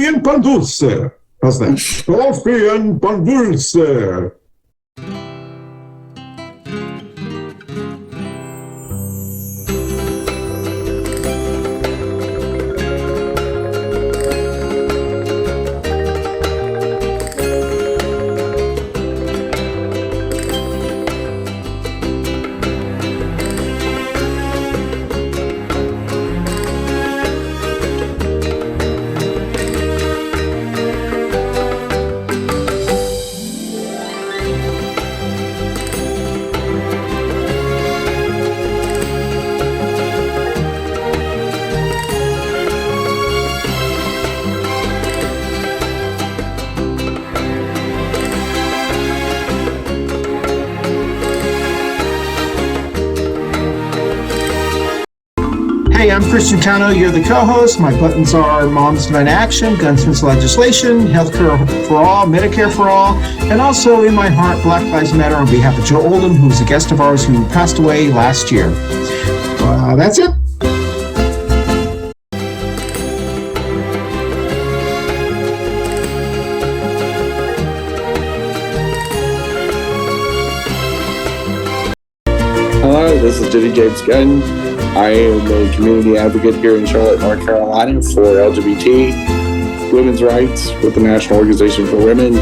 and Pan Dulce. How's that? Coffee and Pan Dulce. Hey, I'm Christian Cano. You're the co-host. My buttons are Moms Demand Action, Gunsmiths Legislation, Healthcare for All, Medicare for All, and also in my heart, Black Lives Matter on behalf of Joe Oldham, who's a guest of ours who passed away last year. That's it. Hello, this is Jenny James Gunn. I am a community advocate here in Charlotte, North Carolina for LGBT women's rights with the National Organization for Women,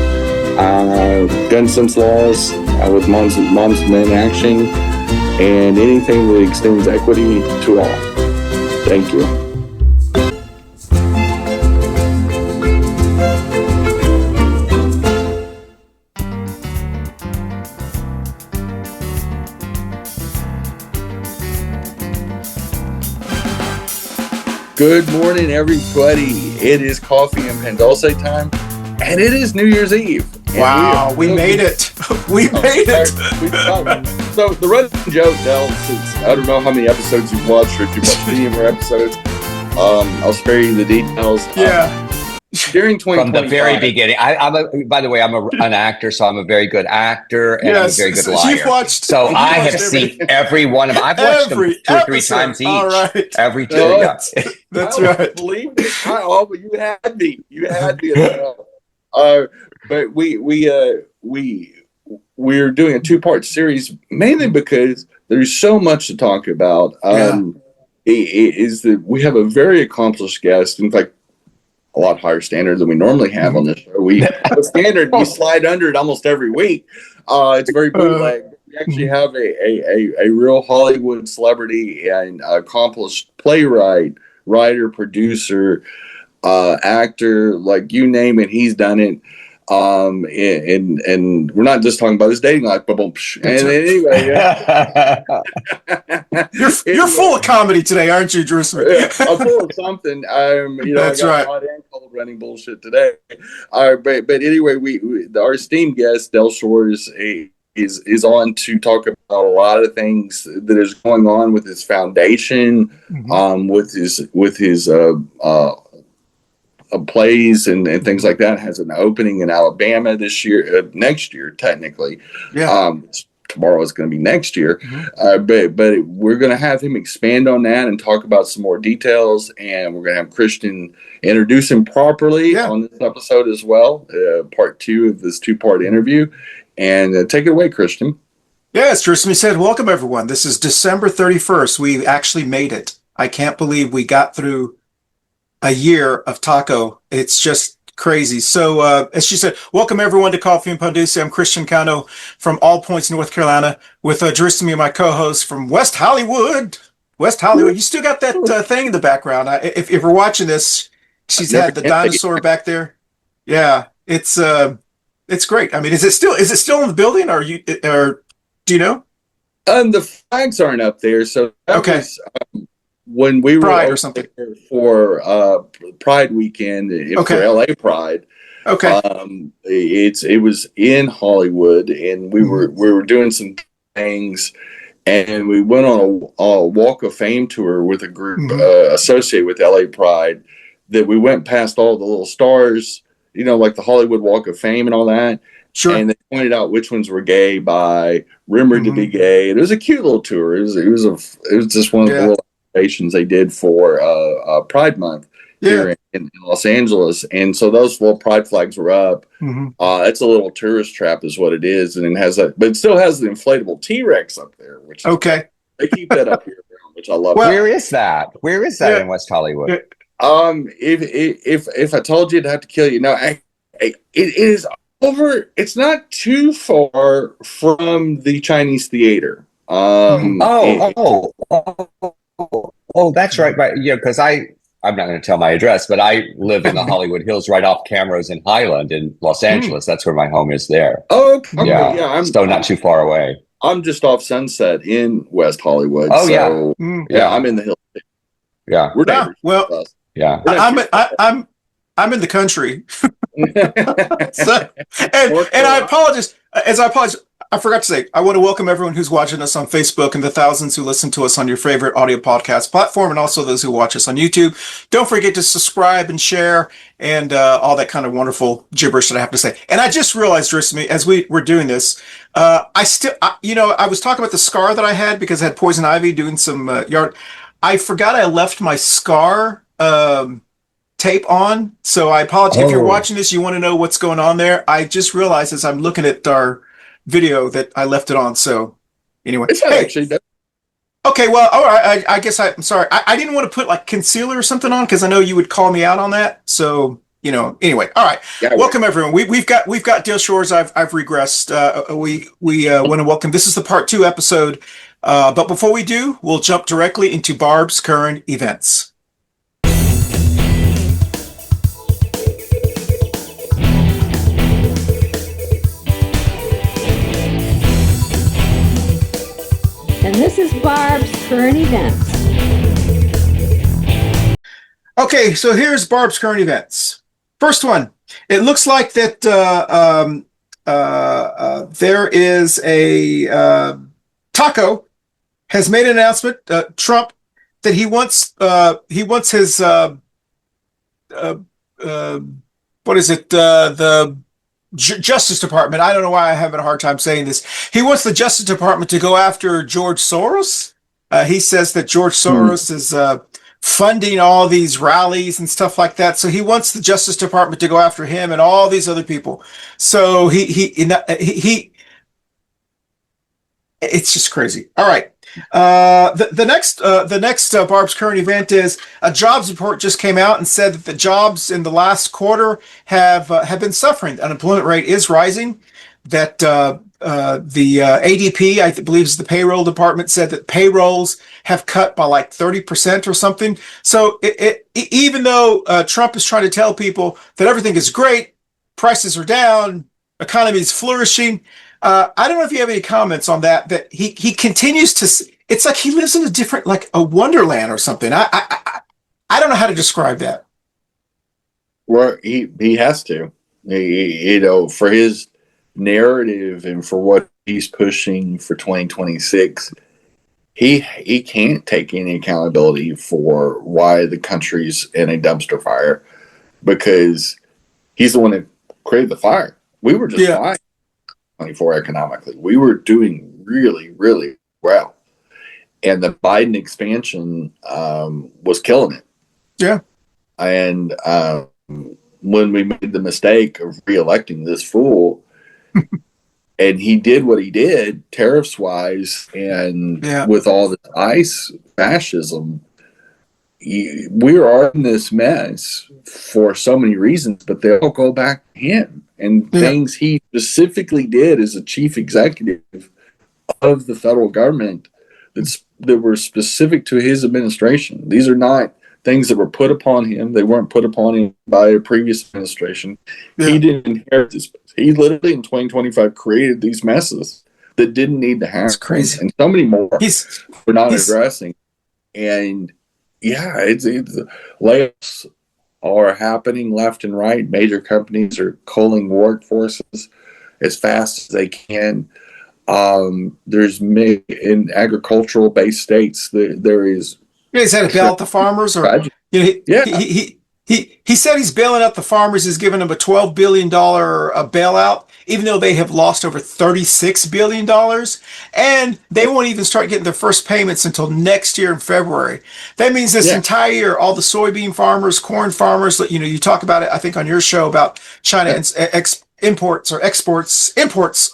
gun sense laws with Moms Demand Action, and anything that extends equity to all. Thank you. Good morning, everybody. It is Coffee and Pan Dulce time, and it is New Year's Eve. Wow, we made it. We made it. So the running joke now, since I don't know how many episodes you've watched or if you've watched any of our episodes, I'll spare you the details. Yeah. During 2025. From the very beginning. By the way, I'm an actor, so I'm a very good actor and I'm a very good liar. I have seen every one of them. I've watched them 2 or 3 times each. All right. Every two. Yeah. That's right. Believe me. You had me. You had me. But we're doing a 2-part series mainly because there's so much to talk about. Is that we have a very accomplished guest. In fact, a lot higher standard than we normally have on this show. We have a standard we slide under it almost every week. It's very bootleg. We actually have a real Hollywood celebrity and accomplished playwright, writer, producer, actor, like you name it, he's done it. And we're not just talking about his dating life, but anyway, you're full of comedy today, aren't you, Gersemi? Yeah, I'm full of something. That's I got right. hot and cold running bullshit today. But anyway, our esteemed guest Del Shores is on to talk about a lot of things that is going on with his foundation, with his plays and things like that. Has an opening in Alabama this year, next year technically. Yeah. Tomorrow is going to be next year, but we're going to have him expand on that and talk about some more details, and we're going to have Christian introduce him properly on this episode as well, part 2 of this 2-part interview. And take it away, Christian. Yes, Gersemi said, welcome everyone. This is December 31st. We actually made it. I can't believe we got through a year of taco. It's just crazy. So as she said, welcome everyone to Coffee and Pan Dulce. I'm Christian Cano from All Points, North Carolina, with Gersemi, my co-host from West Hollywood. You still got that thing in the background. If you're watching this, she's had the dinosaur back there. Yeah, it's great. I mean, is it still in the building, or do you know? The flags aren't up there, so that was, when we were Pride or something for Pride weekend for LA Pride. Okay. It was in Hollywood, and we were doing some things, and we went on a Walk of Fame tour with a group associated with LA Pride. That we went past all the little stars, like the Hollywood Walk of Fame and all that. Sure. And they pointed out which ones were gay by rumored to be gay. And it was a cute little tour. It was just one of the little activations they did for Pride Month. here in Los Angeles. And so those little pride flags were up. It's a little tourist trap is what it is. And it has but it still has the inflatable T-Rex up there, which is they keep that up here, which I love. Where is that? Where is that in West Hollywood? If I told you, I'd have to kill you. No, it is over. It's not too far from the Chinese theater. Oh, that's right. Right. Yeah, because I'm not going to tell my address, but I live in the Hollywood Hills, right off Camrose in Highland in Los Angeles. That's where my home is there. Oh, okay. Yeah, I'm still not too far away. I'm just off Sunset in West Hollywood. Oh, so, yeah, I'm in the hills. Yeah, we're neighbors. Well, yeah, I'm in the country. So, and I apologize. I forgot to say, I want to welcome everyone who's watching us on Facebook and the thousands who listen to us on your favorite audio podcast platform, and also those who watch us on YouTube. Don't forget to subscribe and share and all that kind of wonderful gibberish that I have to say. And I just realized, Gersemi, as we were doing this, I was talking about the scar that I had because I had poison ivy doing some yard. I forgot I left my scar tape on, so I apologize. If you're watching this, you want to know what's going on there. I just realized as I'm looking at our video that I left it on. So anyway, it's not actually that. Okay, well, all right. I guess I'm sorry. I didn't want to put like concealer or something on because I know you would call me out on that. So anyway, all right. Yeah, welcome everyone. We've got Dale Shores. I've regressed. We want to welcome. This is the part 2 episode. But before we do, we'll jump directly into Barb's current events. And this is Barb's current events. Okay, so here's Barb's current events. First one, it looks like that there is a Taco has made an announcement, Trump, that he wants his the Justice Department. I don't know why I'm having a hard time saying this. He wants the Justice Department to go after George Soros. He says that George Soros is funding all these rallies and stuff like that. So he wants the Justice Department to go after him and all these other people. So he it's just crazy. All right. The next Barb's current event is a jobs report just came out and said that the jobs in the last quarter have been suffering. The unemployment rate is rising. That the ADP, I believe is the payroll department, said that payrolls have cut by like 30% or something. So even though Trump is trying to tell people that everything is great, prices are down, economy is flourishing. I don't know if you have any comments on that. That he continues to. It's like he lives in a different, like a wonderland or something. I don't know how to describe that. Well, he has to, for his narrative and for what he's pushing for 2026. He can't take any accountability for why the country's in a dumpster fire because he's the one that created the fire. We were just fine. 24 economically. We were doing really, really well. And the Biden expansion was killing it. Yeah. And when we made the mistake of re-electing this fool, and he did what he did, tariffs-wise, and with all the ICE fascism, we are in this mess for so many reasons, but they all go back to him. And things he specifically did as a chief executive of the federal government that were specific to his administration. These are not things that were put upon him. They weren't put upon him by a previous administration. Yeah. He didn't inherit this. He literally in 2025 created these messes that didn't need to happen. It's crazy. And so many more we're not addressing. And it's layoffs are happening left and right. Major companies are culling workforces as fast as they can. There's in agricultural based states there is. He's had to bail out the farmers, or he said he's bailing out the farmers. He's giving them a $12 billion bailout, even though they have lost over $36 billion. And they won't even start getting their first payments until next year in February. That means this entire year, all the soybean farmers, corn farmers, you talk about it, I think, on your show about China imports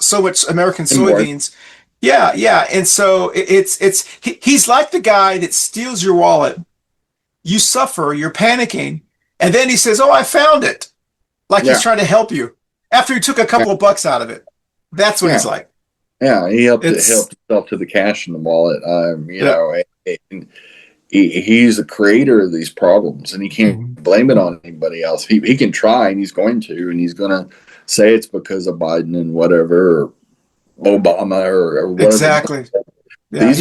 so much American soybeans. Yeah. And so he's like the guy that steals your wallet. You suffer, you're panicking. And then he says, "Oh, I found it." Like he's trying to help you after he took a couple of bucks out of it. That's what he's like. Yeah. He helped himself to the cash in the wallet. You know, and he's the creator of these problems, and he can't blame it on anybody else. He can try, and he's going to say it's because of Biden and whatever, or Obama or whatever. Exactly. Yeah,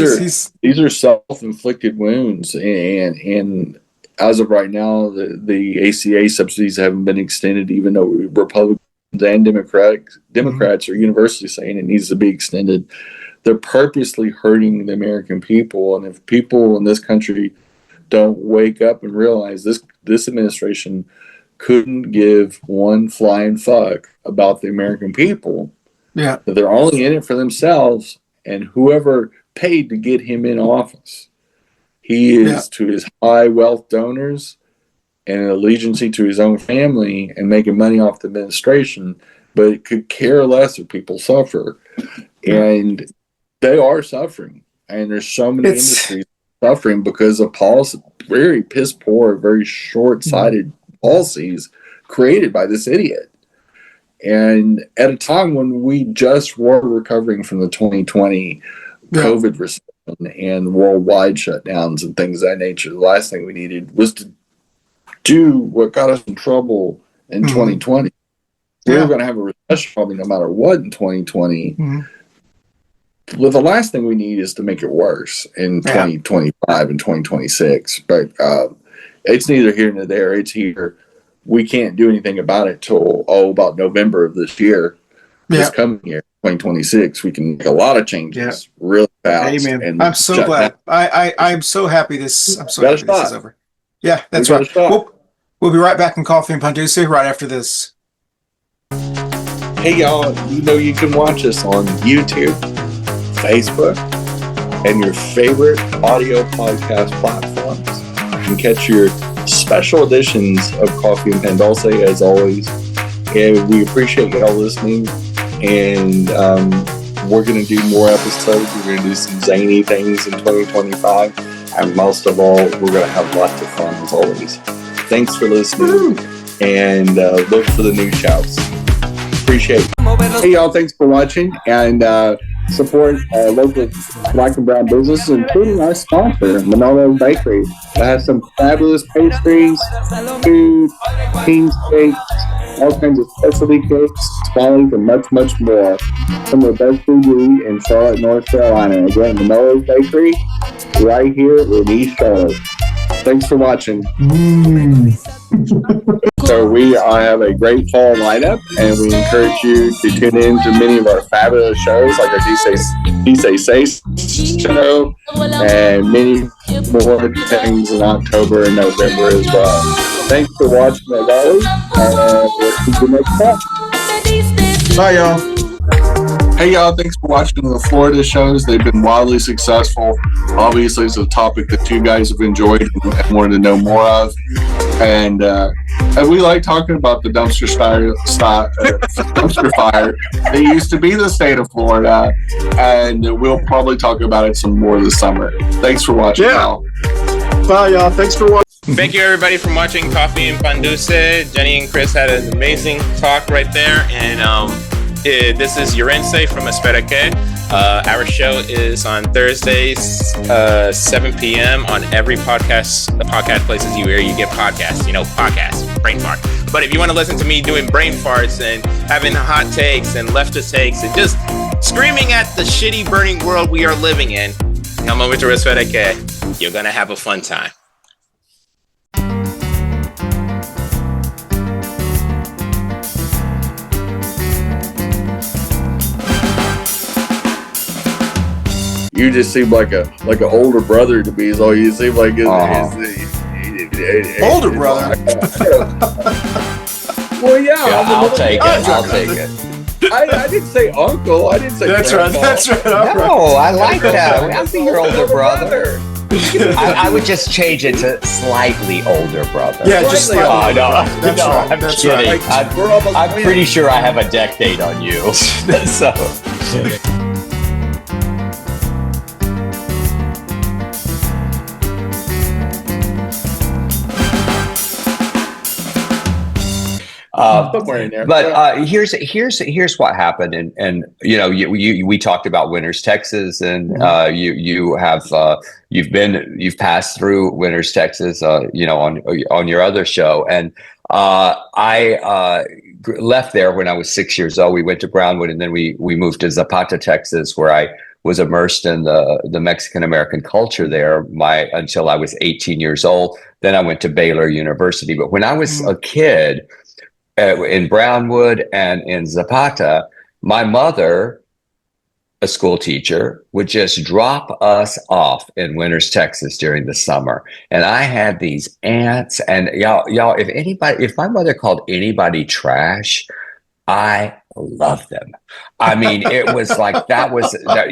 these are self-inflicted wounds, and as of right now, the ACA subsidies haven't been extended, even though Republicans and Democrats are universally saying it needs to be extended. They're purposely hurting the American people, and if people in this country don't wake up and realize this administration couldn't give one flying fuck about the American people, that they're only in it for themselves, and whoever paid to get him in office, he is to his high wealth donors and an allegiance to his own family and making money off the administration, but it could care less if people suffer. And they are suffering. And there's so many industries suffering because of policy, very piss poor, very short-sighted policies created by this idiot. And at a time when we just were recovering from the 2020 COVID recession and worldwide shutdowns and things of that nature, the last thing we needed was to do what got us in trouble in 2020. We were going to have a recession probably no matter what in 2020. Well, the last thing we need is to make it worse in 2025 and 2026. But it's neither here nor there. It's here. We can't do anything about it till about November of this year. This coming year, 2026, we can make a lot of changes really fast. Amen. And I'm so glad. I'm so happy this is over. Yeah, that's right. We'll be right back in Coffee and Pan Dulce right after this. Hey, y'all, you can watch us on YouTube, Facebook, and your favorite audio podcast platforms. You can catch your special editions of Coffee and Pan Dulce, as always. And we appreciate y'all listening. And we're going to do more episodes. We're going to do some zany things in 2025. And most of all, we're going to have lots of fun, as always. Thanks for listening. And look for the new shows. Appreciate it. Hey, y'all, thanks for watching. And support local Black and brown businesses, including our sponsor, Manolo's Bakery. It has some fabulous pastries, food, king cakes, all kinds of specialty cakes, swallows, and much, much more. Some of the best food you eat in Charlotte, North Carolina. Again, Manolo's Bakery, right here in East Charlotte. Thanks for watching. So we have a great fall lineup, and we encourage you to tune in to many of our fabulous shows, like our Say show, and many more things in October and November as well. Thanks for watching, as always, and we'll see you next time. Bye, y'all. Hey, y'all, thanks for watching the Florida shows. They've been wildly successful. Obviously, it's a topic that you guys have enjoyed and wanted to know more of. And we like talking about the dumpster fire. It used to be the state of Florida, and we'll probably talk about it some more this summer. Thanks for watching, y'all. Bye, y'all. Thanks for watching. Thank you, everybody, for watching Coffee and Pan Dulce. Jenny and Chris had an amazing talk right there, and this is Yorense from Espera Que. Our show is on Thursdays, 7 p.m. on every podcast places you get podcasts, brain fart. But if you want to listen to me doing brain farts and having hot takes and leftist takes and just screaming at the shitty burning world we are living in, come over to Espera Que. You're going to have a fun time. You just seem like an older brother to me. Is all you seem like. Older brother. Well, yeah. I'll take it. I didn't say uncle. I didn't say That's grandpa. right. That's right. All right. No, I like that. I'll be your older brother. I would just change it to slightly older brother. Yeah, just Slightly slightly. no, That's no, right. I'm That's kidding. right. Like, we're almost I'm twins. pretty sure I have a decade on you. So. Somewhere in there. But here's what happened, and you know, we talked about Winters, Texas, and you've passed through Winters, Texas, you know, on your other show, and I left there when I was 6 years old. We went to Brownwood, and then we moved to Zapata, Texas, where I was immersed in the Mexican American culture there until I was 18 years old. Then I went to Baylor University. But when I was a kid, in Brownwood and in Zapata, my mother, a school teacher, would just drop us off in Winters, Texas during the summer. And I had these aunts, and y'all, if my mother called anybody trash, I loved them. I mean, it was like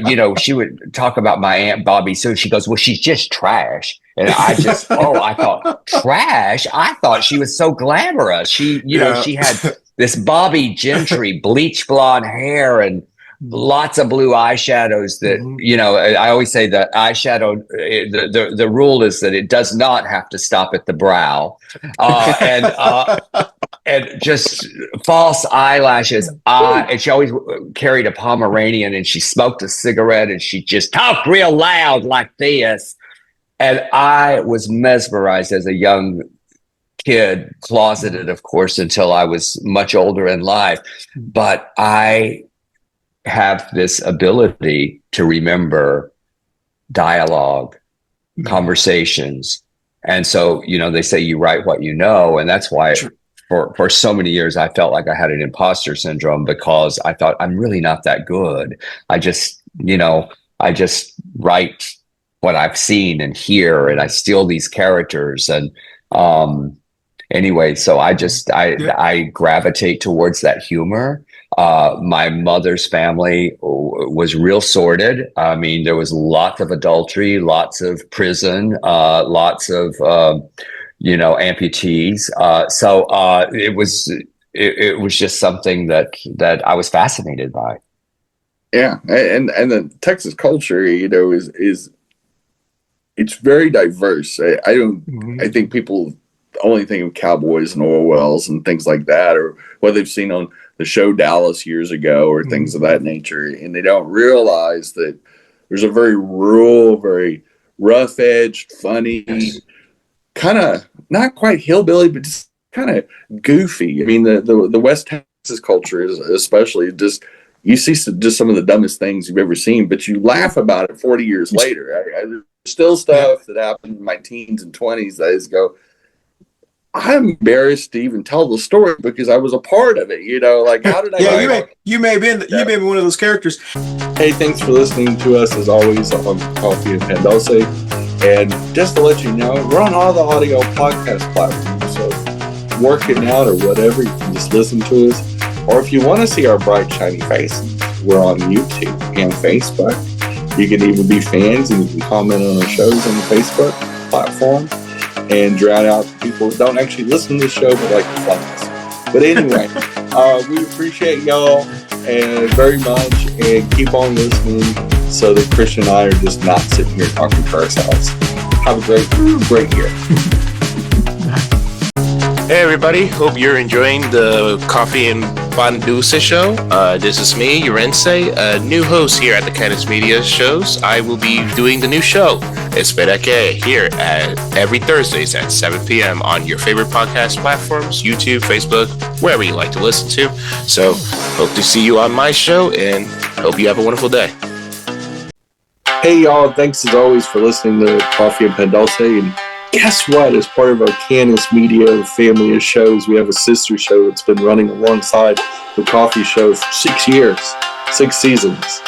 you know, she would talk about my Aunt Bobby. So she goes, well, she's just trash. And I just, I thought trash. I thought she was so glamorous. She, you know, she had this Bobby Gentry bleach blonde hair and lots of blue eyeshadows that, you know, I always say that eyeshadow, the rule is that it does not have to stop at the brow. And just false eyelashes. And she always carried a Pomeranian, and she smoked a cigarette, and she just talked real loud like this. And I was mesmerized as a young kid, closeted, of course, until I was much older in life. But I have this ability to remember dialogue, conversations. And so, you know, they say you write what you know. And that's why for so many years, I felt like I had an imposter syndrome, because I thought I'm really not that good. I just write what I've seen and hear, and I steal these characters. And anyway, so I gravitate towards that humor. My mother's family was real sordid. I mean, there was lots of adultery, lots of prison, lots of you know, amputees. So it was just something that I was fascinated by. Yeah, and the Texas culture, you know, is it's very diverse. I think people only think of cowboys and oil wells and things like that, or what they've seen on the show Dallas years ago, or things of that nature, and they don't realize that there's a very rural, very rough-edged, funny, kind of not quite hillbilly, but just kind of goofy. I mean, the West Texas culture is especially just, you see just some of the dumbest things you've ever seen, but you laugh about it 40 years later. There's still stuff that happened in my teens and 20s that I just go, I'm embarrassed to even tell the story because I was a part of it. You know, like, how did I? Yeah, you may have been one of those characters. Hey, thanks for listening to us as always on Coffee Pan Dulce. And just to let you know, we're on all the audio podcast platforms. So working out or whatever, you can just listen to us. Or if you want to see our bright, shiny faces, we're on YouTube and Facebook. You can even be fans, and you can comment on our shows on the Facebook platform and drown out people who don't actually listen to the show but like the flies. But anyway, we appreciate y'all and very much, and keep on listening so that Christian and I are just not sitting here talking to ourselves. Have a great year. Hey everybody, hope you're enjoying the Coffee Pan Dulce Show. This is me, Yorense, a new host here at the Cannis Media shows. I will be doing the new show, Espera Que, here at every Thursdays at 7 p.m. on your favorite podcast platforms, YouTube, Facebook, wherever you like to listen to. So, hope to see you on my show, and hope you have a wonderful day. Hey y'all, thanks as always for listening to Coffee Pan Dulce. And guess what? As part of our Cannis Media family of shows, we have a sister show that's been running alongside the Coffee Show for 6 years, 6 seasons.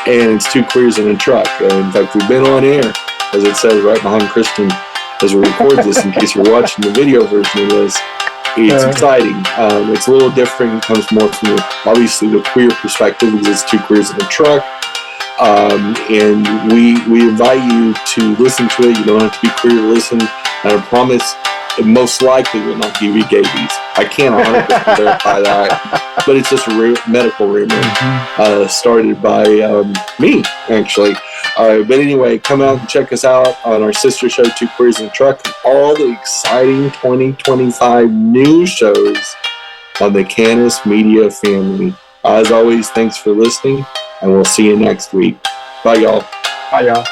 And it's two queers in a truck. In fact, we've been on air, as it says right behind Christian as we record this, in case you're watching the video version of this, it's exciting. It's a little different. It comes more from obviously the queer perspective, because it's two queers in a truck. And we invite you to listen to it. You don't have to be queer to listen. And I promise it most likely will not give you scabies. I can't 100% verify that, but it's just a medical rumor started by me, actually. But anyway, come out and check us out on our sister show, Two Queers in a Truck, and all the exciting 2025 new shows on the Cannis Media family. As always, thanks for listening, and we'll see you next week. Bye, y'all. Bye, y'all.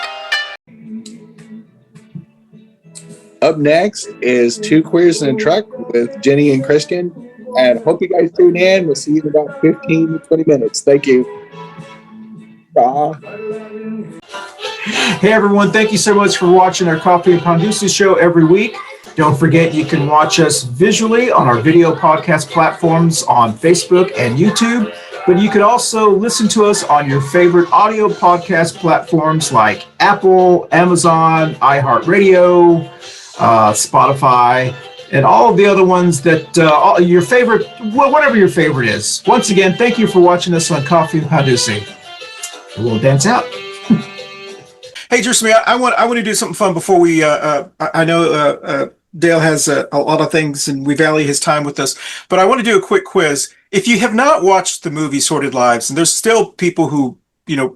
Up next is Two Queers in a Truck with Jenny and Christian. And hope you guys tune in. We'll see you in about 15 to 20 minutes. Thank you. Bye. Hey everyone, thank you so much for watching our Coffee Pan Dulce show every week. Don't forget you can watch us visually on our video podcast platforms on Facebook and YouTube, but you can also listen to us on your favorite audio podcast platforms like Apple, Amazon, iHeartRadio, Spotify, and all of the other ones that your favorite, whatever your favorite is. Once again, thank you for watching us on Coffee Pan Dulce. We'll dance out. Hey, Gersemi, I want to do something fun before we. I know Dale has a lot of things, and we value his time with us. But I want to do a quick quiz. If you have not watched the movie Sordid Lives, and there's still people who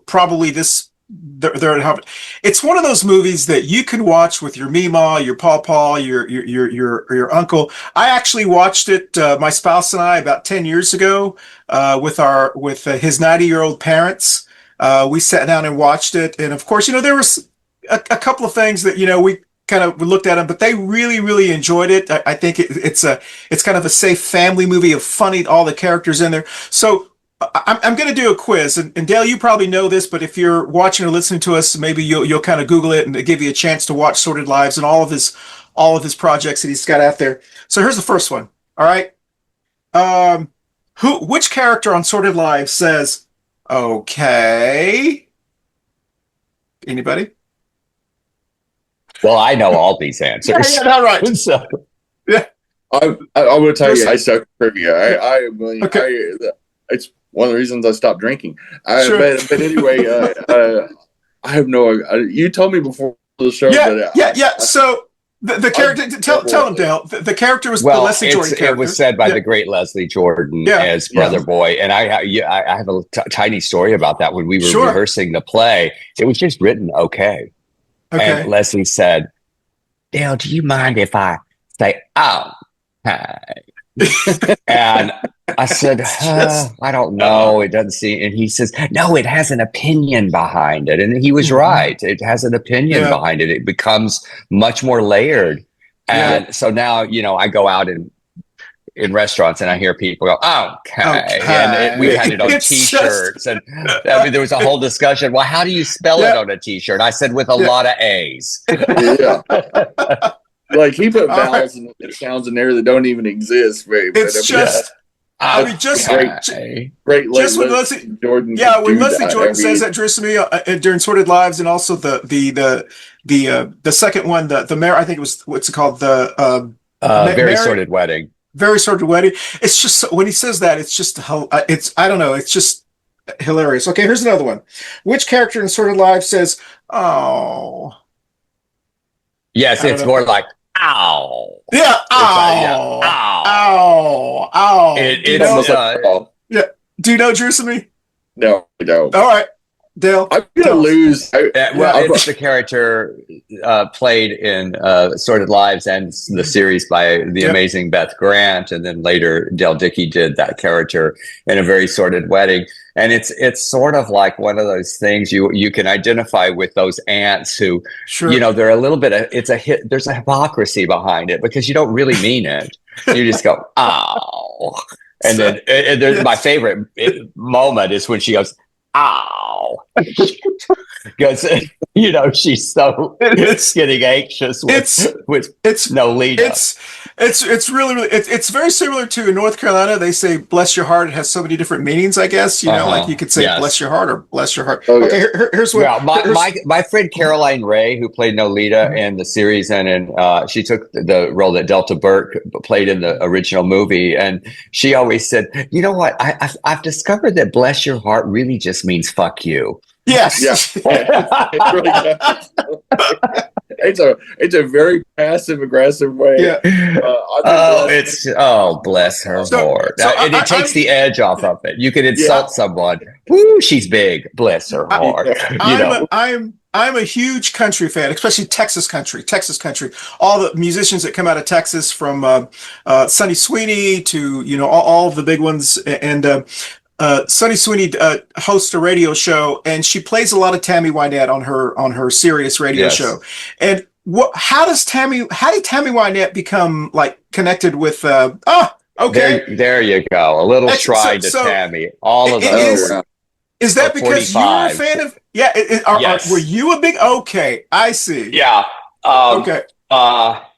probably they're it's one of those movies that you can watch with your Meemaw, your Pawpaw, your uncle. I actually watched it, my spouse and I, about 10 years ago with his 90-year-old parents. We sat down and watched it, and of course, there was a couple of things that we kind of looked at them, but they really, really enjoyed it. I think it's kind of a safe family movie of funny, all the characters in there. So I'm going to do a quiz, and Dale, you probably know this, but if you're watching or listening to us, maybe you'll kind of Google it and give you a chance to watch Sordid Lives and all of his projects that he's got out there. So here's the first one. All right, which character on Sordid Lives says, "Okay"? Anybody? Well, I know all these answers. All right. So, yeah. I'm going to tell you, I suck at trivia. It's one of the reasons I stopped drinking. Sure. But anyway, I have no. You told me before the show. Yeah. So the character. Tell him, Dale. The character was the Leslie Jordan character. It was said by the great Leslie Jordan as Brother Boy, and I have a tiny story about that. When we were rehearsing the play, it was just written okay. And Leslie said, "Dale, do you mind if I say okay?" And I said, I don't know. It doesn't seem. And he says, no, it has an opinion behind it. And he was right. It has an opinion behind it. It becomes much more layered. And so now, I go out in restaurants and I hear people go, okay. And we had it on T-shirts. And there was a whole discussion. Well, how do you spell it on a T-shirt? I said, with a lot of A's. Yeah. Like he put vowels and sounds in there that don't even exist. It's just, great. Just when Leslie Jordan, when Leslie Jordan says that Gersemi during Sordid Lives, and also the second one, the mayor, I think it was what's it called, the Very Sordid Wedding. Very Sordid Wedding. It's just when he says that, it's just I don't know, it's just hilarious. Okay, here's another one. Which character in Sordid Lives says, "Oh"? Yes, it's more like ow. Yeah, ow, ow, ow. Yeah. Do you know Gersemi? No, I don't. All right, Dale. I'm gonna lose. It's the character played in Sordid Lives and the series by the amazing Beth Grant, and then later Del Dickey did that character in A Very Sordid Wedding. And it's sort of like one of those things you can identify with those aunts who, they're a little bit there's a hypocrisy behind it because you don't really mean it. You just go, ow. And then my favorite moment is when she goes, ow. Because, she's so getting anxious with Nolita. It's really, it's very similar to in North Carolina. They say "bless your heart." It has so many different meanings. I guess like you could say "bless your heart" or "bless your heart." Okay, here's what. My friend Caroline Ray, who played Nolita in the series, and she took the role that Delta Burke played in the original movie, and she always said, "You know what? I've discovered that 'bless your heart' really just means fuck you." Yes. Yeah. It really does. It's a very passive aggressive way. Yeah. Bless her heart. And it takes the edge off of it. You can insult someone. Woo, she's big. Bless her heart. I'm a huge country fan, especially Texas country. All the musicians that come out of Texas, from Sonny Sweeney to all of the big ones, and Sonny Sweeney hosts a radio show, and she plays a lot of Tammy Wynette on her Sirius radio show. And how did Tammy Wynette become like connected with? Okay, there you go. A little shrine to Tammy. All of those. Is that because 45. You were a fan of? Yeah. Yes. Were you a big? Okay, I see. Yeah. Okay.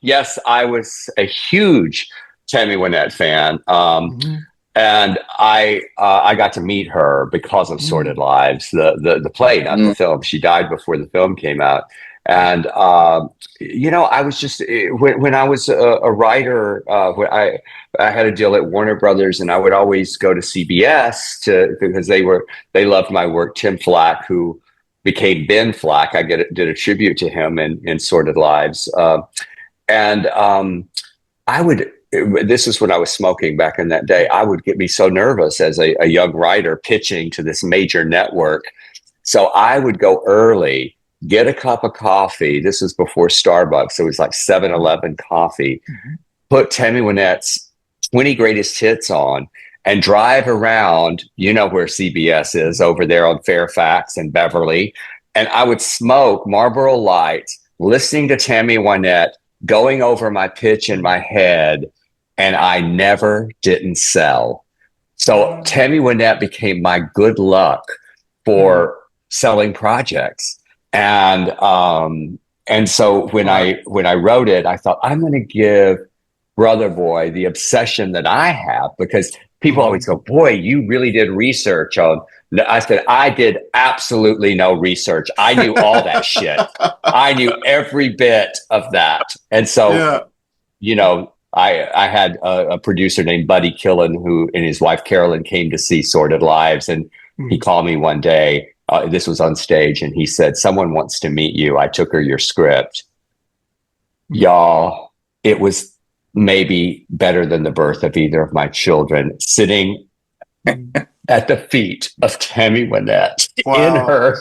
Yes, I was a huge Tammy Wynette fan. And I got to meet her because of Sordid Lives, the play, not the film. She died before the film came out. And, I was just, when I was a writer, I had a deal at Warner Brothers, and I would always go to CBS because they loved my work. Tim Flack, who became Ben Flack, I did a tribute to him in Sordid Lives. This is when I was smoking back in that day. I would get me so nervous as a young writer pitching to this major network. So I would go early, get a cup of coffee. This was before Starbucks. So it was like 7-Eleven coffee. Put Tammy Wynette's 20 Greatest Hits on and drive around, where CBS is, over there on Fairfax and Beverly. And I would smoke Marlboro Lights, listening to Tammy Wynette, going over my pitch in my head, and I never didn't sell. So Tammy Wynette became my good luck for selling projects. And so when I wrote it, I thought, I'm going to give Brother Boy the obsession that I have, because people always go, boy, you really did research on. I said, I did absolutely no research. I knew all that shit. I knew every bit of that. And so, I had a producer named Buddy Killen, who and his wife Carolyn came to see Sordid Lives. And he called me one day. This was on stage. And he said, someone wants to meet you. I took her your script. Y'all, it was maybe better than the birth of either of my children, sitting at the feet of Tammy Wynette in her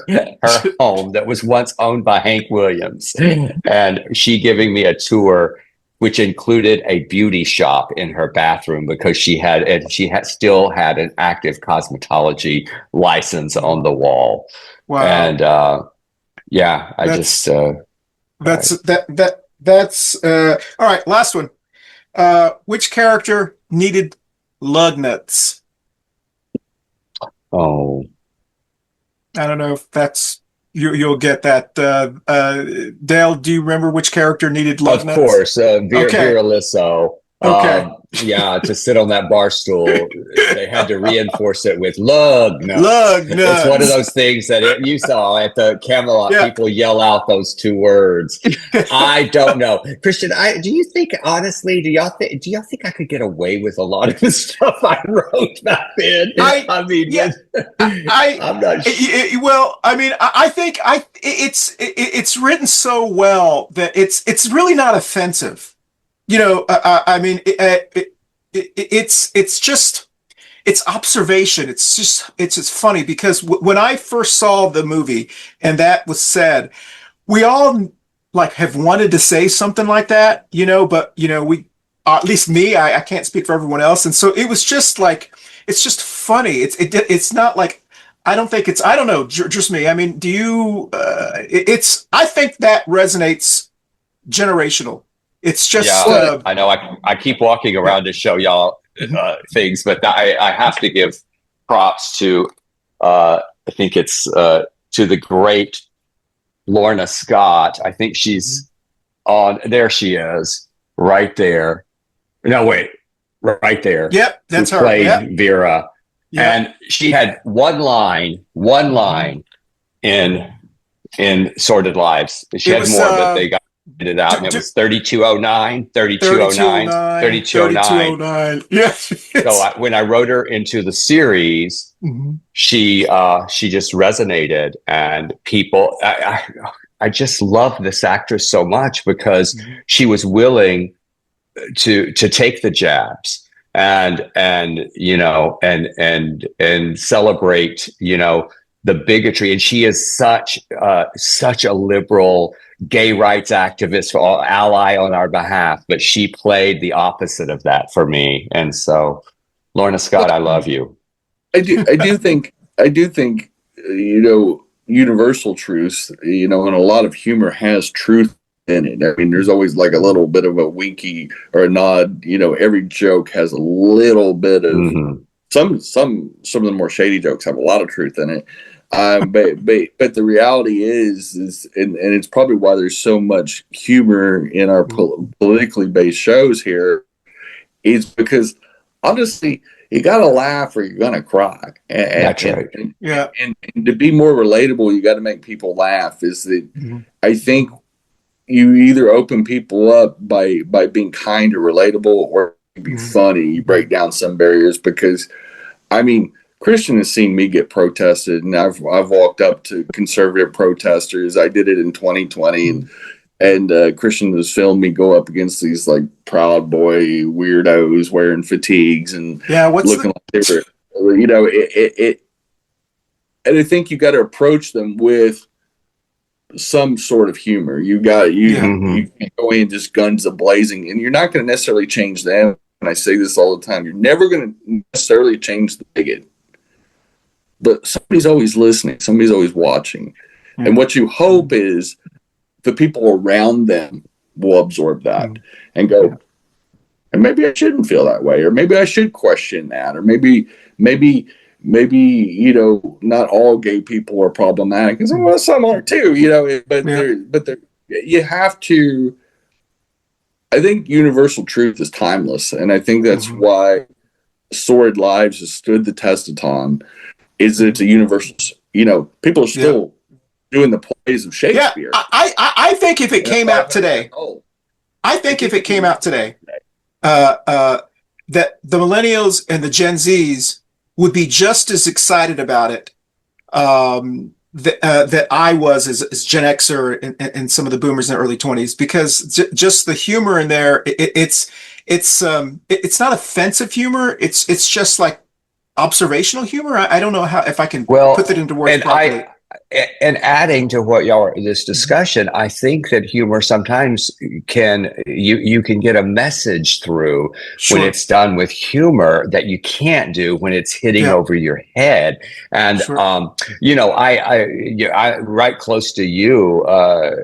home that was once owned by Hank Williams. And she giving me a tour, which included a beauty shop in her bathroom, because she still had an active cosmetology license on the wall. Wow. And that's all right. Last one. Which character needed lug nuts? Oh, I don't know if that's you'll get that. Dale, do you remember which character needed lug nuts? Of course, Vera Lisso. Okay. To sit on that bar stool, they had to reinforce it with lug nuts. Lug nuts. It's one of those things that you saw at the Camelot. Yeah. People yell out those two words. I don't know, Christian. Do you think, honestly, do y'all think I could get away with a lot of the stuff I wrote back then? I'm not sure. Well, I mean, I think it's written so well that it's really not offensive. I mean, it's just observation. It's just funny, because when I first saw the movie and that was said, we all have wanted to say something like that, but we, at least me, I can't speak for everyone else. And so it was just it's just funny. It's not like, I don't know, just me. I mean, do you, I think that resonates generational. It's just, I know I keep walking around to show y'all things, but I have to give props to I think it's to the great Lorna Scott. I think she's on. There she is, right there. No, wait, right there. Yep, that's who her. Played Yep. Vera, Yep. and she had one line in Sordid Lives. She had more, but they got it out, and it was 3209, 3209, 3209. Yes. So when I wrote her into the series, she just resonated, and people. I just love this actress so much because she was willing to take the jabs and you know and celebrate, you know, the bigotry. And she is such a liberal gay rights activist, ally on our behalf, but she played the opposite of that for me. And so, Lorna Scott, I love you. I do think, you know, universal truths, you know, and a lot of humor has truth in it. I mean, there's always like a little bit of a winky or a nod. You know, every joke has a little bit of some of the more shady jokes have a lot of truth in it. But the reality is and it's probably why there's so much humor in our politically based shows here, is because honestly, you got to laugh or you're going to cry. That's right. And to be more relatable, you got to make people laugh. Is that I think you either open people up by being kind or relatable, or be funny. You break down some barriers, because I mean, Christian has seen me get protested, and I've walked up to conservative protesters. I did it in 2020, and Christian has filmed me go up against these like Proud Boy weirdos wearing fatigues and looking like they were, you know, it. And I think you got to approach them with some sort of humor. You can't go in just guns a blazing, and you're not going to necessarily change them. And I say this all the time: you're never going to necessarily change the bigot, but somebody's always listening, somebody's always watching, and what you hope is the people around them will absorb that and go, and maybe I shouldn't feel that way, or maybe I should question that, or maybe you know, not all gay people are problematic, because well, some are too, you know. But you have to. I think universal truth is timeless, and I think that's why Sordid Lives has stood the test of time. Is that it's a universal? You know, people are still doing the plays of Shakespeare. Yeah, I think if it came out today, that the millennials and the Gen Zs would be just as excited about it that I was as Gen Xer and some of the boomers in the early 20s, because just the humor in there, it's not offensive humor. It's just like observational humor. I don't know if I can put that into words properly. And adding to what this discussion, I think that humor sometimes you can get a message through when it's done with humor that you can't do when it's hitting over your head. And you know, I right close to you. I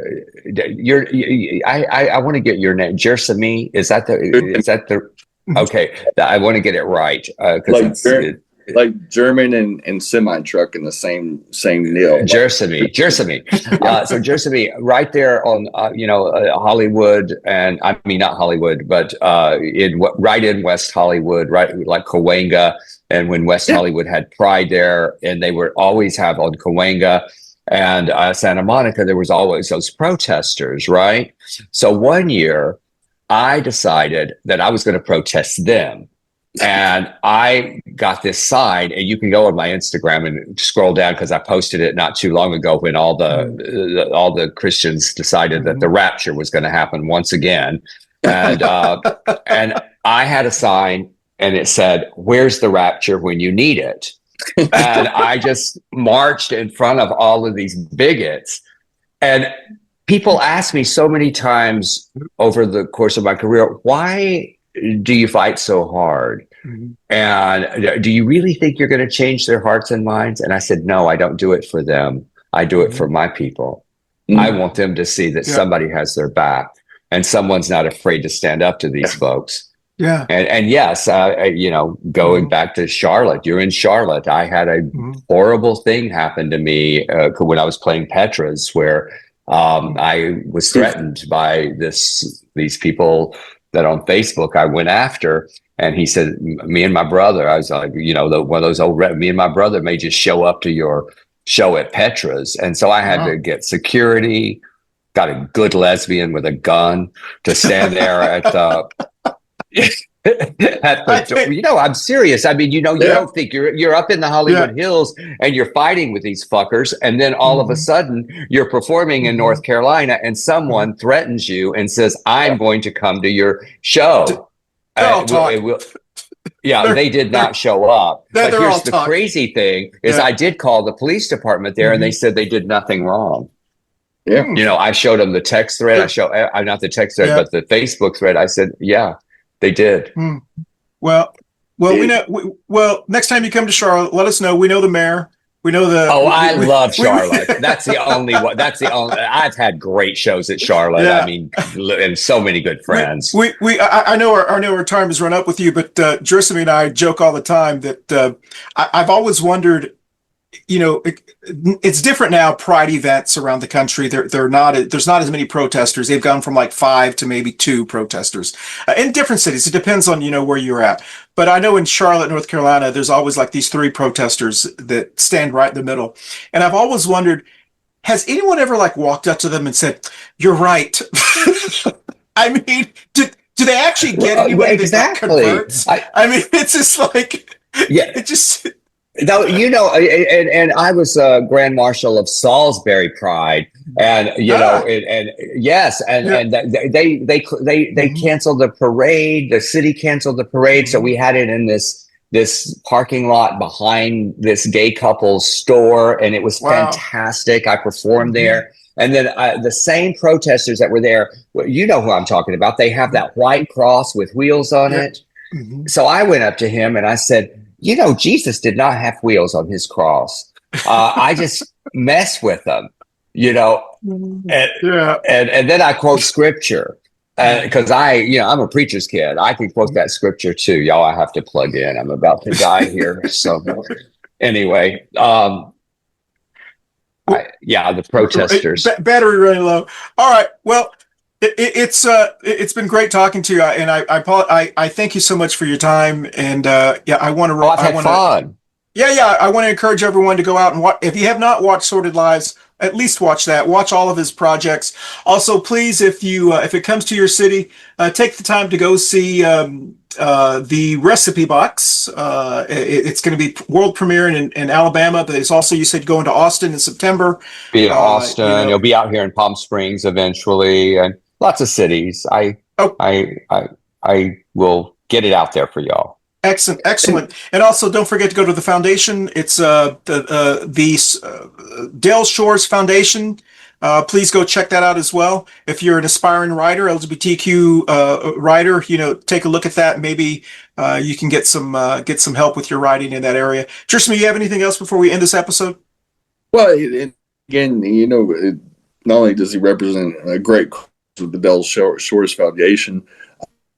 want to get your name. Gersemi, is that the? Okay, I want to get it right because like German and semi truck in the same deal. Gersemi. So Gersemi, right there on Hollywood, and I mean not Hollywood, but right in West Hollywood, right like Cahuenga, and when West Hollywood had Pride there, and they would always have on Cahuenga and Santa Monica, there was always those protesters, right? So one year, I decided that I was going to protest them. And I got this sign, and you can go on my Instagram and scroll down because I posted it not too long ago when all the Christians decided that the rapture was going to happen once again. And and I had a sign, and it said, "Where's the rapture when you need it?" And I just marched in front of all of these bigots. And people ask me so many times over the course of my career, why do you fight so hard? And do you really think you're going to change their hearts and minds? And I said, no, I don't do it for them. I do it for my people. I want them to see that somebody has their back, and someone's not afraid to stand up to these folks. Yeah. And yes, going back to Charlotte, you're in Charlotte. I had a horrible thing happen to me when I was playing Petra's, where I was threatened by these people that on Facebook I went after. And he said, me and my brother, I was like, one of those old, me and my brother may just show up to your show at Petra's. And so I had to get security, got a good lesbian with a gun to stand there at I'm serious. I mean, you don't think you're up in the Hollywood Hills and you're fighting with these fuckers, and then all of a sudden you're performing in North Carolina, and someone threatens you and says, "I'm going to come to your show." They did not show up. But here's the crazy thing: is I did call the police department there, and they said they did nothing wrong. Yeah, I showed them the text thread. I'm not the text thread, but the Facebook thread. I said, yeah. They did. Well, we know. Well, next time you come to Charlotte, let us know. We know the mayor. We know the. Oh, I love Charlotte. That's the only one. That's the only. I've had great shows at Charlotte. I mean, and so many good friends. I know our time has run up with you, but Gersemi and I joke all the time that I've always wondered. It's different now. Pride events around the country, there's not as many protesters. They've gone from like 5 to maybe 2 protesters in different cities. It depends on where you're at. But I know in Charlotte, North Carolina, there's always like these 3 protesters that stand right in the middle. And I've always wondered, has anyone ever like walked up to them and said, "You're right"? I mean, do they actually get anybody that converts? I mean, it's just like it just. No, and I was Grand Marshal of Salisbury Pride, and they canceled the parade. The city canceled the parade, so we had it in this parking lot behind this gay couple's store, and it was fantastic. I performed there, and then the same protesters that were there, you know who I'm talking about. They have that white cross with wheels on it. So I went up to him and I said, Jesus did not have wheels on his cross. I just mess with them, and then I quote scripture because I'm a preacher's kid. I can quote that scripture too. Y'all, I have to plug in. I'm about to die here. So anyway, the protesters. Battery running low. All right. Well, it's been great talking to you, and I thank you so much for your time. And I want to. I've had fun. I want to encourage everyone to go out and watch. If you have not watched Sordid Lives, at least watch that. Watch all of his projects. Also, please, if it comes to your city, take the time to go see the Recipe Box. It's going to be world premiere in Alabama, but it's also, you said, going to Austin in September. Be in Austin. You'll be out here in Palm Springs eventually, and lots of cities. I will get it out there for y'all. Excellent. And also, don't forget to go to the foundation. It's the Dale Shores Foundation. Please go check that out as well. If you're an aspiring writer, LGBTQ writer, take a look at that. Maybe you can get some help with your writing in that area. Gersemi, you have anything else before we end this episode? Well, again, not only does he represent a great cause with the Dale Shores Foundation,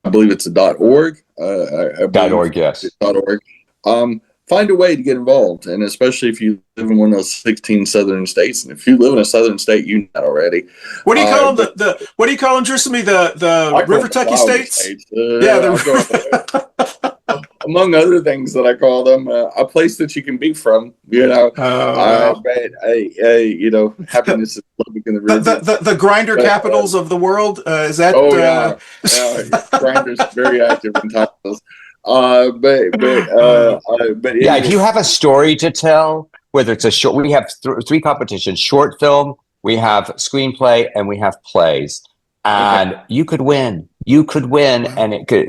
I believe it's a .org. .org, yes. .org. Find a way to get involved, and especially if you live in one of those 16 southern states. And if you live in a southern state, you know that already. What do you call them? What do you call them, Gersemi? The River Tucky states? Among other things that I call them, a place that you can be from. Happiness is living in the river. The grinder capitals of the world. Is that? Grinder's very active in titles. If you have a story to tell, whether it's a short, we have 3 competitions: short film, we have screenplay, and we have plays. And you could win. And it could,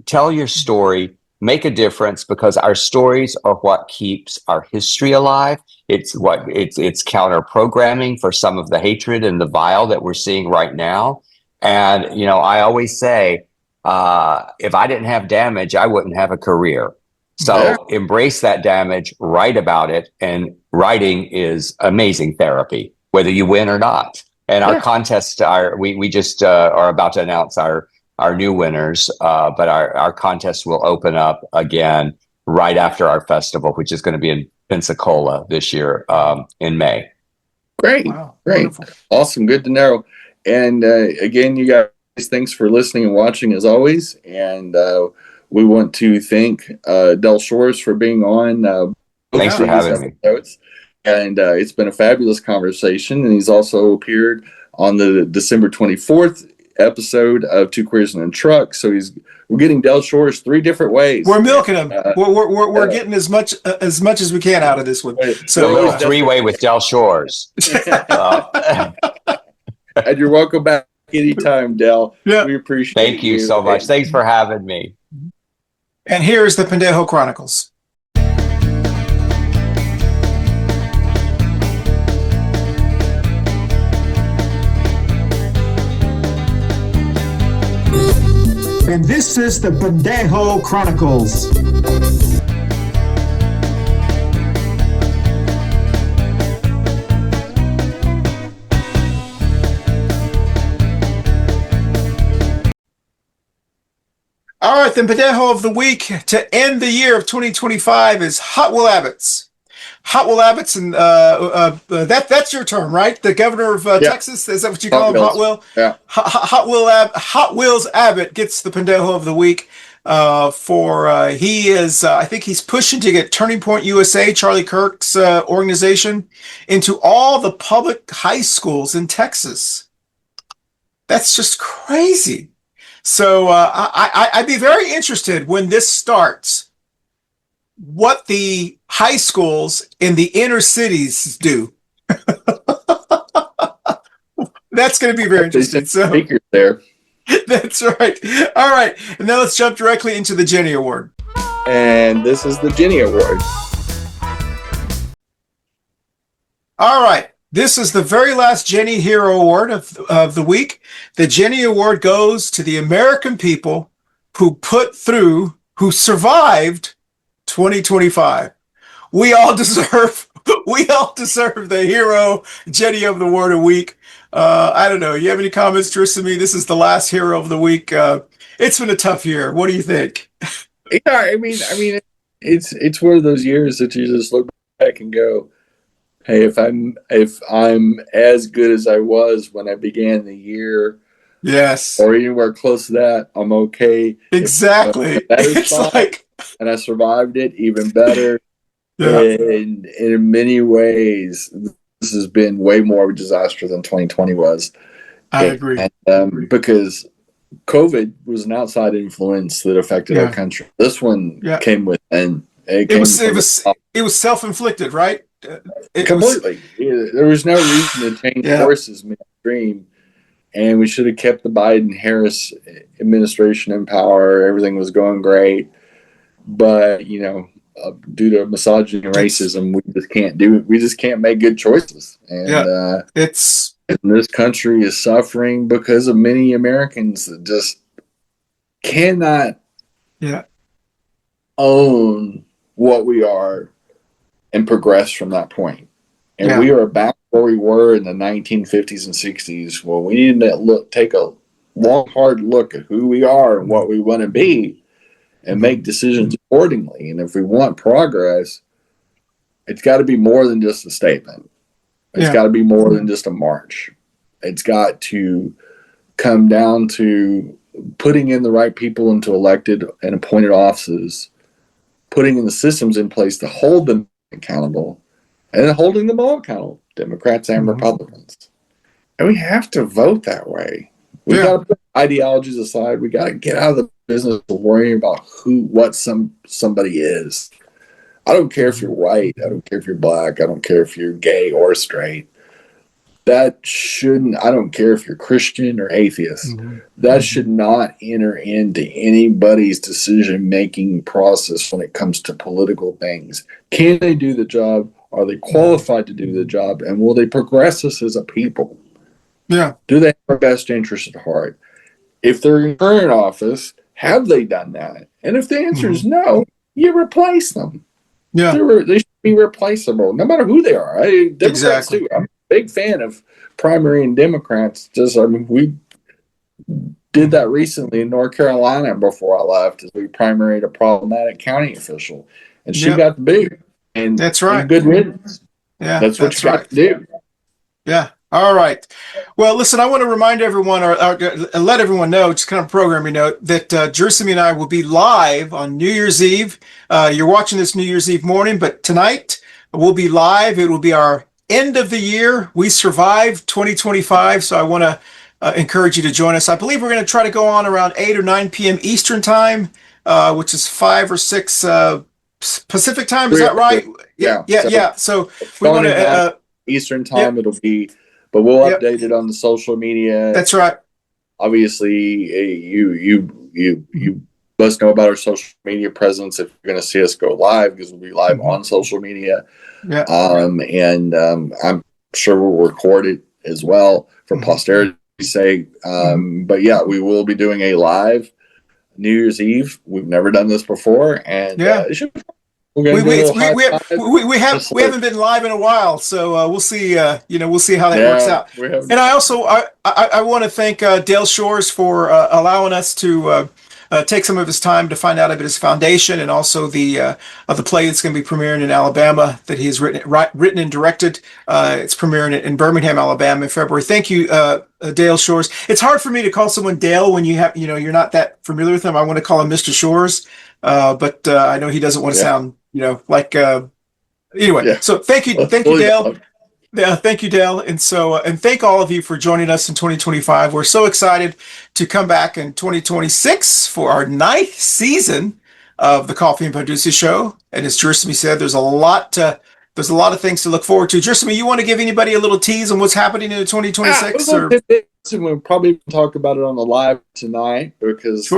tell your story, make a difference, because our stories are what keeps our history alive. It's counter programming for some of the hatred and the vile that we're seeing right now. And I always say, if I didn't have damage, I wouldn't have a career. So embrace that damage, write about it, and writing is amazing therapy, whether you win or not. And our contests we just are about to announce our our new winners. But our contest will open up again right after our festival, which is going to be in Pensacola this year in May. Great. Wow. Great. Wonderful. Awesome. Good to know. And again, you guys, thanks for listening and watching as always. And we want to thank Del Shores for being on. Thanks for having me. And it's been a fabulous conversation. And he's also appeared on the December 24th episode of Two Queers in a Truck. So we're getting Del Shores 3 different ways. We're milking him. We're getting as much as we can out of this one. So a little 3-way with Del Shores. And you're welcome back anytime, Del. Yeah. We appreciate Thank you so much. Thanks for having me. And here's the Pendejo Chronicles. And this is the Pendejo Chronicles. All right, the Pendejo of the week to end the year of 2025 is Hot Will Abbott's. Hot Will Abbott's, and that's your term, right? The governor of Texas, is that what you call him? Hot Will? Yeah. Hot Will's Abbott gets the Pendejo of the week he is, I think he's pushing to get Turning Point USA, Charlie Kirk's organization, into all the public high schools in Texas. That's just crazy. So I'd be very interested when this starts, what the high schools in the inner cities do. That's going to be very interesting. So speakers there. That's right. All right. And now let's jump directly into the Jenny Award. And this is the Jenny Award. All right. This is the very last Jenny Hero Award of the week. The Jenny Award goes to the American people who survived 2025. We all deserve the Hero Jenny of the Award of the week. I don't know. You have any comments, Gersemi? This is the last Hero of the week. It's been a tough year. What do you think? Yeah, I mean, it's one of those years that you just look back and go, hey, if I'm as good as I was when I began the year, yes, or anywhere close to that, I'm okay. Exactly. It's like, and I survived it even better. Yeah. And in many ways, this has been way more of a disaster than 2020 was. I agree. And, because COVID was an outside influence that affected our country. This one came within. It was self-inflicted, right? Completely. There was no reason to change courses midstream, and we should have kept the Biden-Harris administration in power. Everything was going great, but due to misogyny and racism, we just can't do it. We just can't make good choices, and this country is suffering because of many Americans that just cannot own what we are and progress from that point. And we are back where we were in the 1950s and 60s. Well, we need to take a long, hard look at who we are and what we want to be and make decisions accordingly. And if we want progress, it's got to be more than just a statement. It's got to be more than just a march. It's got to come down to putting in the right people into elected and appointed offices, putting in the systems in place to hold them accountable, and then holding them all accountable, Democrats and Republicans. And we have to vote that way. We got to put ideologies aside. We got to get out of the business of worrying about what somebody is. I don't care if you're white. I don't care if you're black. I don't care if you're gay or straight. I don't care if you're Christian or atheist. That should not enter into anybody's decision-making process when it comes to political things. Can they do the job? Are they qualified to do the job? And will they progress us as a people? Yeah. Do they have our best interest at heart? If they're in current office, have they done that? And if the answer is no, you replace them. Yeah. They should be replaceable, no matter who they are. Democrats too. I'm a big fan of primary and Democrats. did that recently in North Carolina before I left, as we primaried a problematic county official, and she got the boot. And that's right. And good riddance. Yeah, that's what you got to do. Yeah. All right. Well, listen, I want to remind everyone or let everyone know, just kind of programming note, that Gersemi and I will be live on New Year's Eve. You're watching this New Year's Eve morning, but tonight we'll be live. It will be our end of the year. We survived 2025, so I want to encourage you to join us. I believe we're going to try to go on around 8 or 9 p.m. Eastern time, which is 5 or 6 Pacific time. Is that right? Yeah. So we want to Eastern time. It'll be, but we'll update it on the social media. That's right. Obviously, you must know about our social media presence if you're going to see us go live, because we'll be live on social media. Yeah. I'm sure we'll record it as well for posterity's sake. But yeah, we will be doing a live New Year's Eve. We've never done this before, and it should be fun. We haven't been live in a while, so we'll see. We'll see how that works out. And I also I want to thank Dale Shores for allowing us to take some of his time to find out about his foundation, and also the play that's going to be premiering in Alabama that he has written and directed. It's premiering in Birmingham, Alabama in February. Thank you, Dale Shores. It's hard for me to call someone Dale when you're not that familiar with him. I want to call him Mr. Shores, but I know he doesn't want to sound like anyway. Yeah. So thank you, Dale. Yeah, thank you, Dale. And so, and thank all of you for joining us in 2025. We're so excited to come back in 2026 for our 9th season of the Coffee Pan Dulce Show. And as Gersemi said, there's a lot of things to look forward to. Gersemi, you want to give anybody a little tease on what's happening in 2026? We'll probably talk about it on the live tonight, because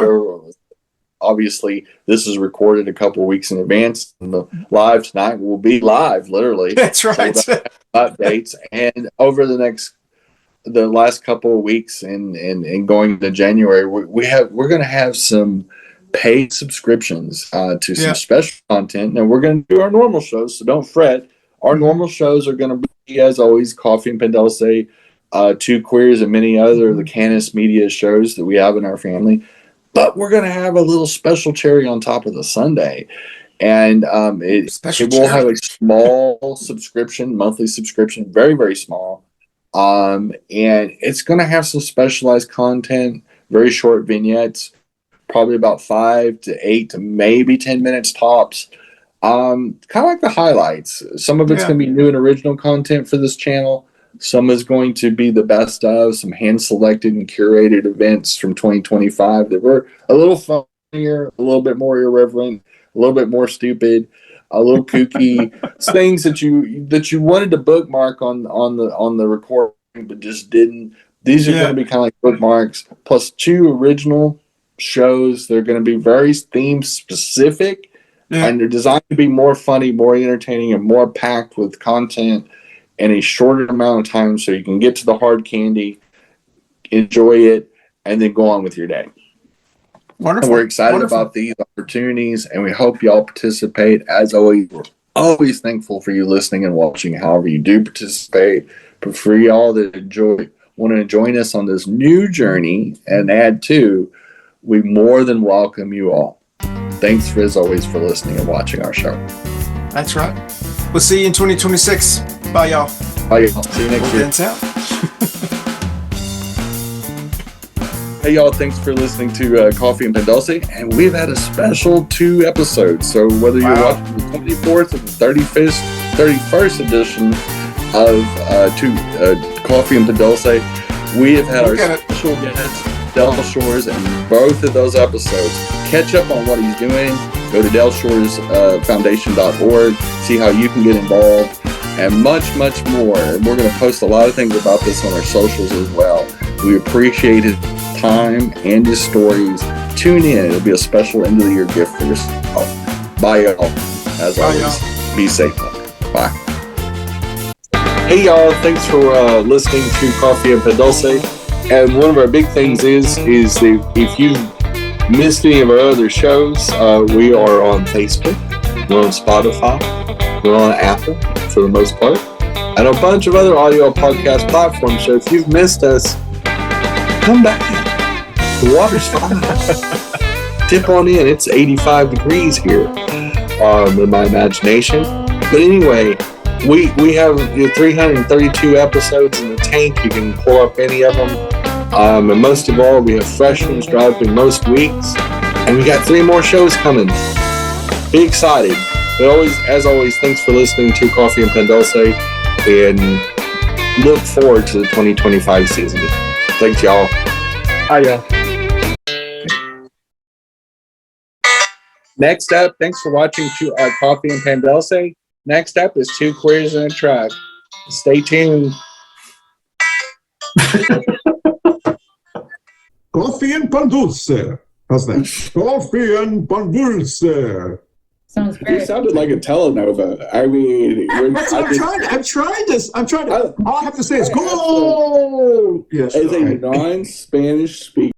obviously this is recorded a couple of weeks in advance, and the live tonight will be live, literally. That's right. So updates, and over the last couple of weeks and going to January, we're going to have some paid subscriptions to some special content. And we're going to do our normal shows, so don't fret. Our normal shows are going to be, as always, Coffee Pan Dulce, Two Queers, and many other the Cannis Media shows that we have in our family. But we're going to have a little special cherry on top of the sundae. And it will have a small subscription, monthly subscription, very, very small. And it's going to have some specialized content, very short vignettes, probably about 5 to 8 to maybe 10 minutes tops. Kind of like the highlights. Some of it's going to be new and original content for this channel. Some is going to be the best of some hand-selected and curated events from 2025 that were a little funnier, a little bit more irreverent, a little bit more stupid, a little kooky. Things that you wanted to bookmark on the recording but just didn't. These are going to be kind of like bookmarks, plus 2 original shows. They're going to be very theme specific, and they're designed to be more funny, more entertaining, and more packed with content in a shorter amount of time, so you can get to the hard candy, enjoy it, and then go on with your day. Wonderful. And we're excited about these opportunities, and we hope y'all participate. As always, we're always thankful for you listening and watching, however you do participate. But for y'all that want to join us on this new journey and add to, we more than welcome you all. Thanks, as always, for listening and watching our show. That's right. We'll see you in 2026. Bye, y'all. Bye, y'all. See you next year. Hey, y'all. Thanks for listening to Coffee Pan Dulce. And we've had a special 2 episodes. So whether you're watching the 24th or the 31st edition of Coffee Pan Dulce, we have had our special guest, Dale Shores, in both of those episodes. Catch up on what he's doing. Go to DaleShoresFoundation.org. See how you can get involved. And much, much more. And we're going to post a lot of things about this on our socials as well. We appreciate his time and his stories. Tune in. It'll be a special end of the year gift for yourself. Bye, y'all. As always, be safe. Bye. Hey, y'all. Thanks for listening to Coffee Pan Dulce. And one of our big things is that if you missed any of our other shows, we are on Facebook. We're on Spotify. We're on Apple, for the most part, and a bunch of other audio podcast platforms. So if you've missed us, come back. The water's fine. Dip on in. It's 85 degrees here in my imagination. But anyway, we have 332 episodes in the tank. You can pull up any of them. And most of all, we have fresh ones dropping most weeks. And we got 3 more shows coming. Be excited. But as always, thanks for listening to Coffee and Pan Dulce. And look forward to the 2025 season. Thanks, y'all. Hiya. Next up, thanks for watching Coffee and Pan Dulce. Next up is 2 Queers in a Truck. Stay tuned. Coffee and Pan Dulce. How's that? Coffee and Pan Dulce. Sounds great. You sounded like a telenova. I mean, I'm trying to. All I have to say is go. Yes. As a non-Spanish speaker.